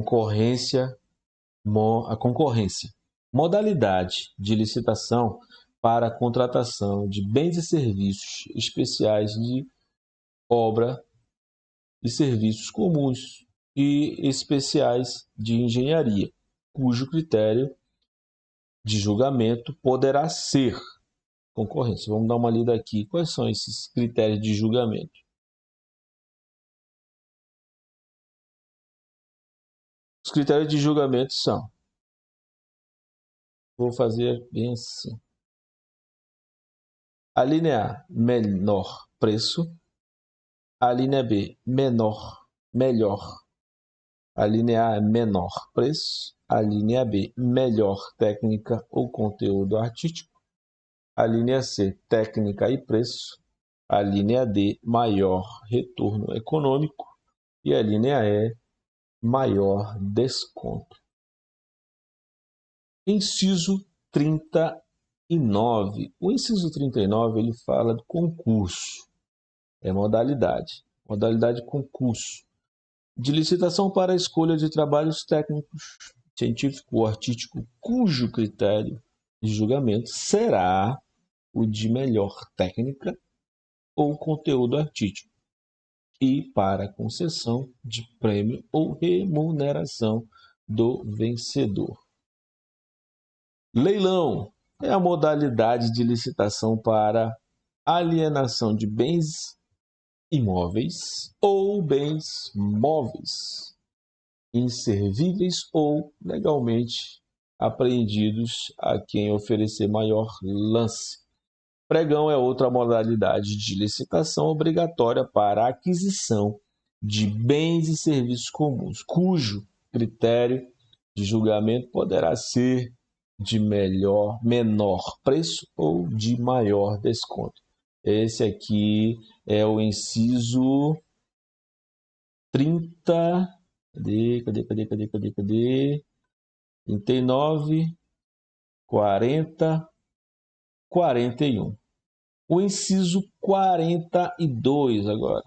concorrência. Modalidade de licitação para a contratação de bens e serviços especiais de obra e serviços comuns e especiais de engenharia, cujo critério de julgamento poderá ser concorrência. Vamos dar uma lida aqui. Quais são esses critérios de julgamento? Os critérios de julgamento são... Vou fazer bem assim. A linha A, menor preço. A linha B, melhor. A linha A é menor preço. A linha B, melhor técnica ou conteúdo artístico. A linha C, técnica e preço. A linha D, maior retorno econômico. E a linha E, maior desconto. Inciso 39. O inciso 39 ele fala do concurso. É modalidade. Modalidade concurso. De licitação para a escolha de trabalhos técnicos, científico ou artístico, cujo critério de julgamento será o de melhor técnica ou conteúdo artístico, e para concessão de prêmio ou remuneração do vencedor. Leilão é a modalidade de licitação para alienação de bens imóveis ou bens móveis, inservíveis ou legalmente apreendidos a quem oferecer maior lance. Pregão é outra modalidade de licitação obrigatória para a aquisição de bens e serviços comuns, cujo critério de julgamento poderá ser de menor preço ou de maior desconto. Esse aqui é o inciso 30. Cadê? 39, 40, 41. O inciso 42 agora.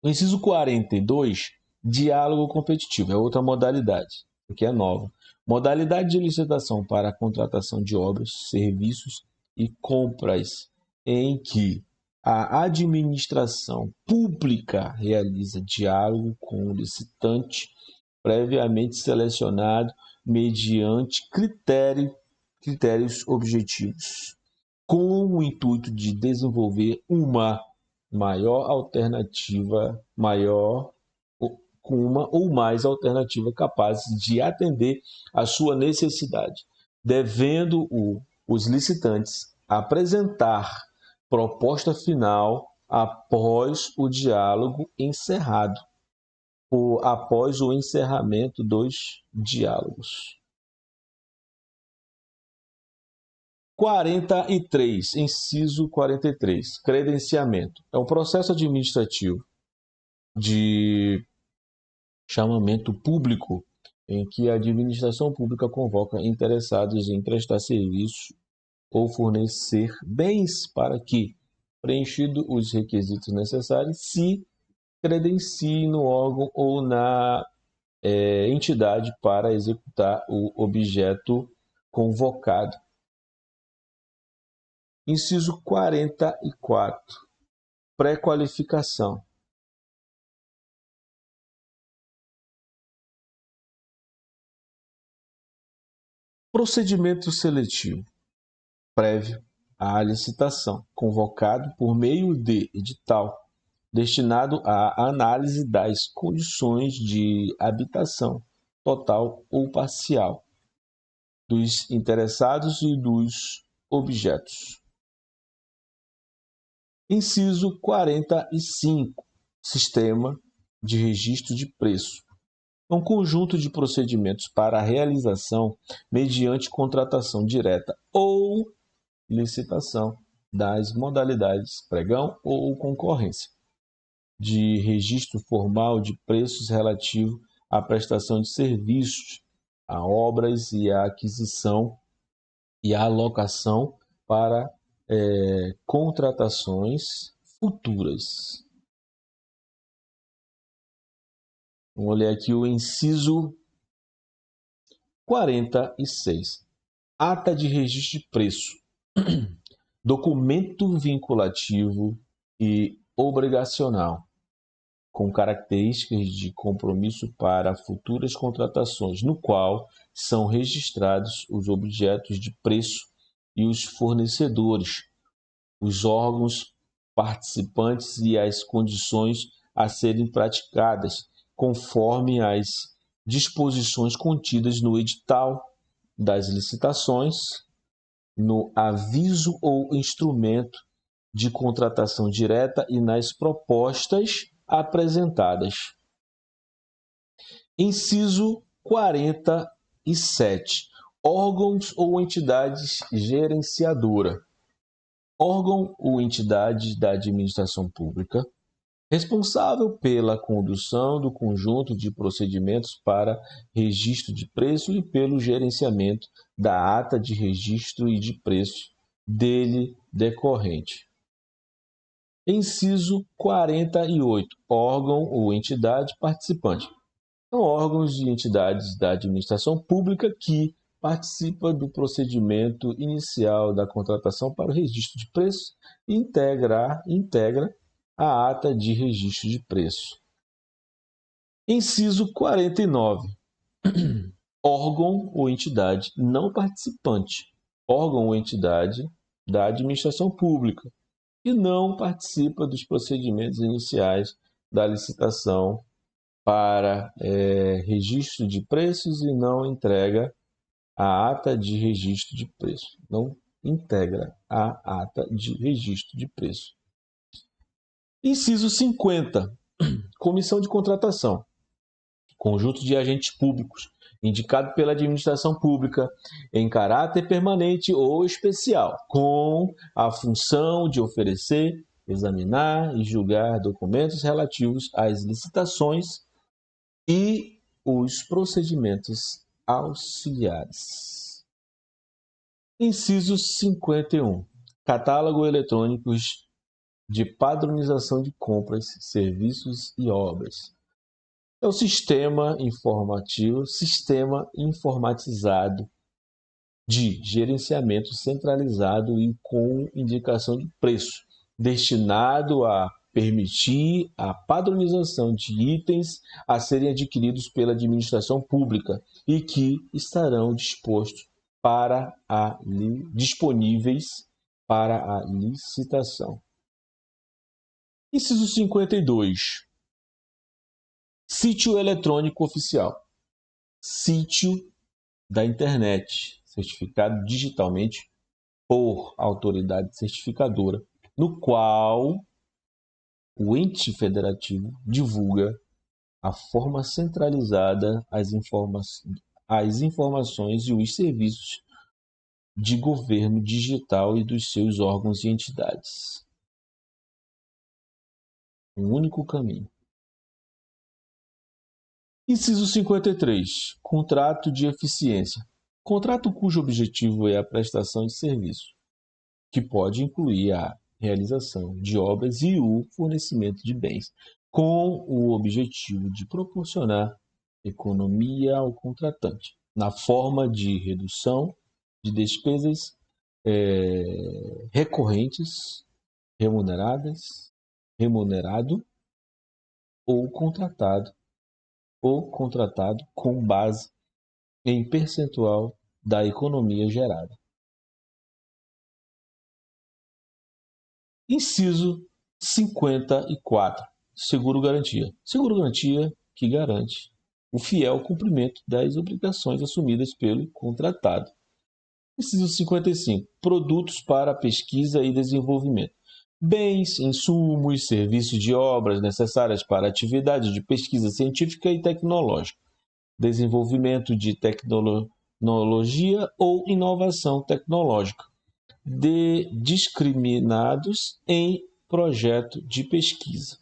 O inciso 42, diálogo competitivo, é outra modalidade, que é nova. Modalidade de licitação para a contratação de obras, serviços e compras em que a administração pública realiza diálogo com o licitante previamente selecionado mediante critérios objetivos, com o intuito de desenvolver uma com uma ou mais alternativa capazes de atender à sua necessidade, devendo os licitantes apresentar proposta final após o diálogo encerrado, ou após o encerramento dos diálogos. 43, inciso 43, credenciamento. É um processo administrativo de chamamento público em que a administração pública convoca interessados em prestar serviço ou fornecer bens para que, preenchidos os requisitos necessários, se credencie no órgão ou na entidade para executar o objeto convocado. Inciso 44. Pré-qualificação. Procedimento seletivo prévio à licitação, convocado por meio de edital, destinado à análise das condições de habitação, total ou parcial, dos interessados e dos objetos. Inciso 45. Sistema de registro de preço. É um conjunto de procedimentos para a realização, mediante contratação direta ou licitação, das modalidades pregão ou concorrência, de registro formal de preços relativo à prestação de serviços, a obras e a aquisição e a alocação para contratações futuras. Vamos olhar aqui o inciso 46. Ata de registro de preço. Documento vinculativo e obrigacional, com características de compromisso para futuras contratações, no qual são registrados os objetos de preço e os fornecedores, os órgãos participantes e as condições a serem praticadas, conforme as disposições contidas no edital das licitações, no aviso ou instrumento de contratação direta e nas propostas apresentadas. Inciso 47. Órgãos ou entidades gerenciadora. Órgão ou entidade da administração pública responsável pela condução do conjunto de procedimentos para registro de preço e pelo gerenciamento da ata de registro e de preço dele decorrente. Inciso 48. Órgão ou entidade participante. São órgãos e entidades da administração pública que participa do procedimento inicial da contratação para o registro de preço e integra a ata de registro de preço. Inciso 49. Órgão ou entidade não participante. Órgão ou entidade da administração pública que não participa dos procedimentos iniciais da licitação para registro de preços e não entrega a ata de registro de preço. Não integra a ata de registro de preço. Inciso 50. Comissão de contratação. Conjunto de agentes públicos, indicado pela administração pública em caráter permanente ou especial, com a função de oferecer, examinar e julgar documentos relativos às licitações e os procedimentos auxiliares. Inciso 51. Catálogo eletrônicos de padronização de compras, serviços e obras. É o sistema informatizado de gerenciamento centralizado e com indicação de preço, destinado a permitir a padronização de itens a serem adquiridos pela administração pública e que estarão disponíveis para a licitação. Inciso 52. Sítio eletrônico oficial. Sítio da internet, certificado digitalmente por autoridade certificadora, no qual o ente federativo divulga a forma centralizada as informações e os serviços de governo digital e dos seus órgãos e entidades. Um único caminho. Inciso 53. Contrato de eficiência. Contrato cujo objetivo é a prestação de serviço, que pode incluir a realização de obras e o fornecimento de bens, com o objetivo de proporcionar economia ao contratante, na forma de redução de despesas recorrentes, remunerado ou contratado com base em percentual da economia gerada. Inciso 54. Seguro-garantia. Seguro-garantia que garante o fiel cumprimento das obrigações assumidas pelo contratado. Inciso 55. Produtos para pesquisa e desenvolvimento. Bens, insumos, serviços de obras necessárias para atividades de pesquisa científica e tecnológica, desenvolvimento de tecnologia ou inovação tecnológica, discriminados em projeto de pesquisa.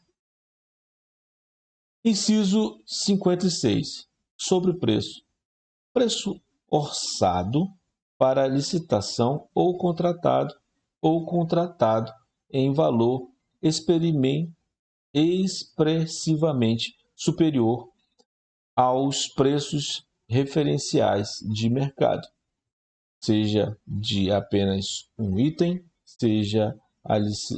Inciso 56. Sobre o preço. Preço orçado para licitação ou contratado em valor expressivamente superior aos preços referenciais de mercado, seja de apenas um item,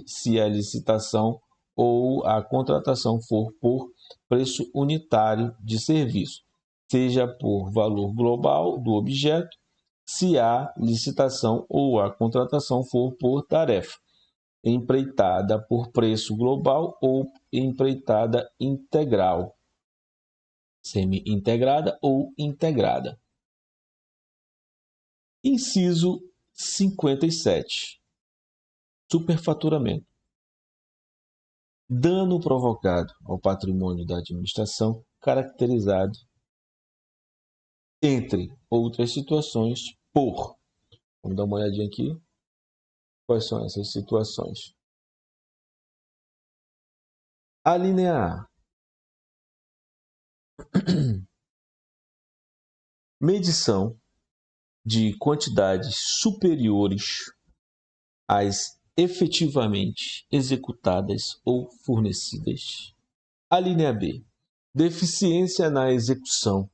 se a licitação ou a contratação for por preço unitário de serviço, seja por valor global do objeto, se a licitação ou a contratação for por tarefa, empreitada por preço global ou empreitada integral, semi-integrada ou integrada. Inciso 57. Superfaturamento. Dano provocado ao patrimônio da administração, caracterizado, entre outras situações, por... Vamos dar uma olhadinha aqui. Quais são essas situações? A linha A. Medição de quantidades superiores às efetivamente executadas ou fornecidas. A linha B. Deficiência na execução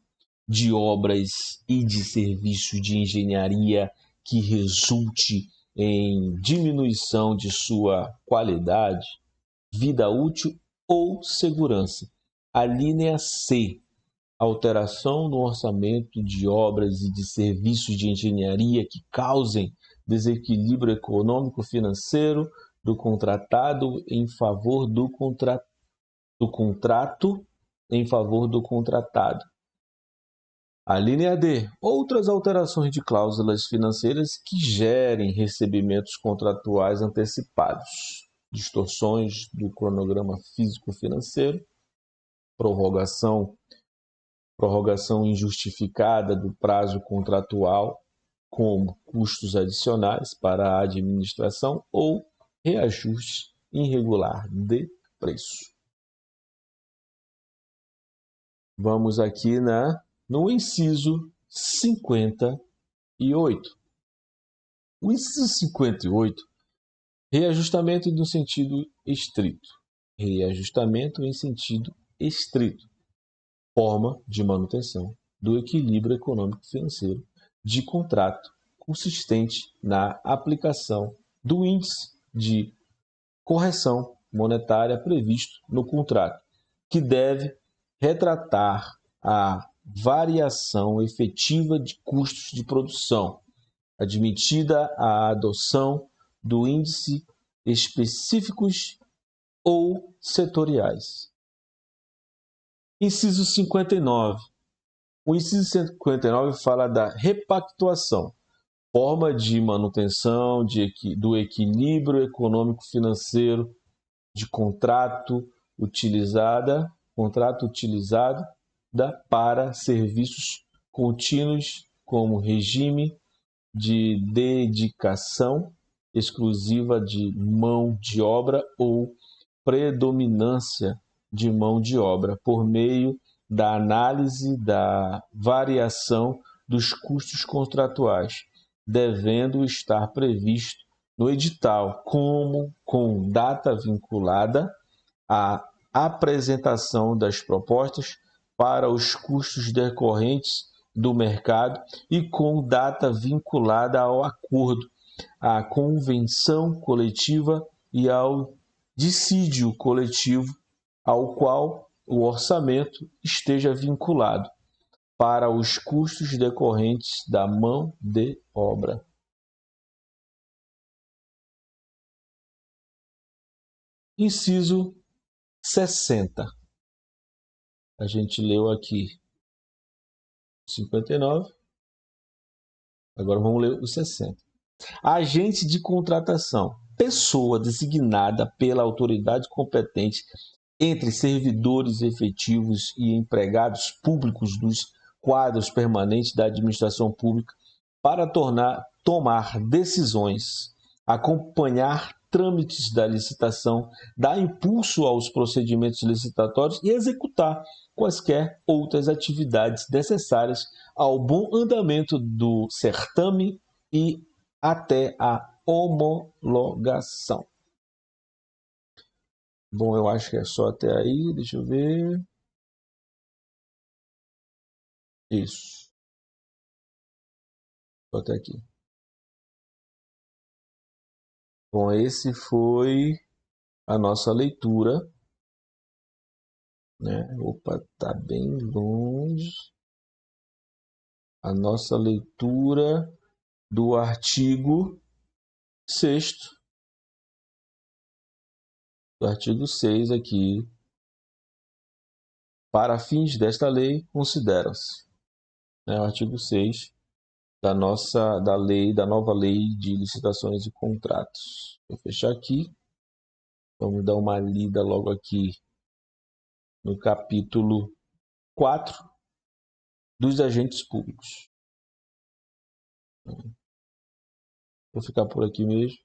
de obras e de serviços de engenharia que resulte em diminuição de sua qualidade, vida útil ou segurança. A linha C. Alteração no orçamento de obras e de serviços de engenharia que causem desequilíbrio econômico-financeiro do contratado em favor do contrato em favor do contratado. A linha D. Outras alterações de cláusulas financeiras que gerem recebimentos contratuais antecipados, distorções do cronograma físico-financeiro, prorrogação injustificada do prazo contratual, como custos adicionais para a administração ou reajuste irregular de preço. Vamos aqui no inciso 58. O inciso 58, reajustamento no sentido estrito. Reajustamento em sentido estrito. Forma de manutenção do equilíbrio econômico-financeiro de contrato consistente na aplicação do índice de correção monetária previsto no contrato, que deve retratar a variação efetiva de custos de produção, admitida a adoção do índice específicos ou setoriais. Inciso 59. O inciso 59 fala da repactuação, forma de manutenção do equilíbrio econômico-financeiro de contrato utilizado para serviços contínuos como regime de dedicação exclusiva de mão de obra ou predominância de mão de obra, por meio da análise da variação dos custos contratuais, devendo estar previsto no edital como com data vinculada à apresentação das propostas para os custos decorrentes do mercado e com data vinculada ao acordo, à convenção coletiva e ao dissídio coletivo ao qual o orçamento esteja vinculado, para os custos decorrentes da mão de obra. Inciso 60. A gente leu aqui 59. Agora vamos ler o 60. Agente de contratação. Pessoa designada pela autoridade competente entre servidores efetivos e empregados públicos dos quadros permanentes da administração pública para tomar decisões, acompanhar trâmites da licitação, dar impulso aos procedimentos licitatórios e executar quaisquer outras atividades necessárias ao bom andamento do certame e até a homologação. Bom, eu acho que é só até aí. Deixa eu ver. Isso. Só até aqui. Bom, esse foi a nossa leitura, né? Opa, tá bem longe. A nossa leitura do artigo 6º, do artigo 6 aqui. Para fins desta lei, consideram-se, né, o artigo 6 da nova lei de licitações e contratos. Vou fechar aqui. Vamos dar uma lida logo aqui no capítulo 4 dos agentes públicos. Vou ficar por aqui mesmo,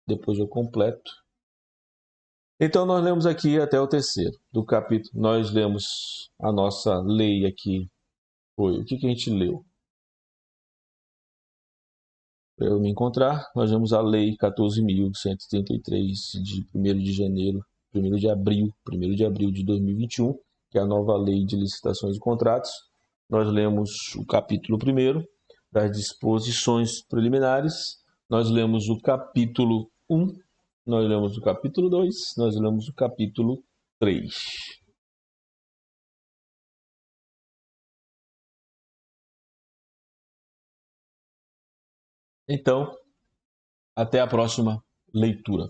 depois eu completo. Então nós lemos aqui até o terceiro do capítulo. Nós lemos a nossa lei aqui. Foi o que a gente leu? Para eu me encontrar, nós vemos a Lei 14.133 de 1º de janeiro, 1º de abril de 2021, que é a nova Lei de Licitações e Contratos. Nós lemos o capítulo 1º das disposições preliminares, nós lemos o capítulo 1, nós lemos o capítulo 2, nós lemos o capítulo 3. Então, até a próxima leitura.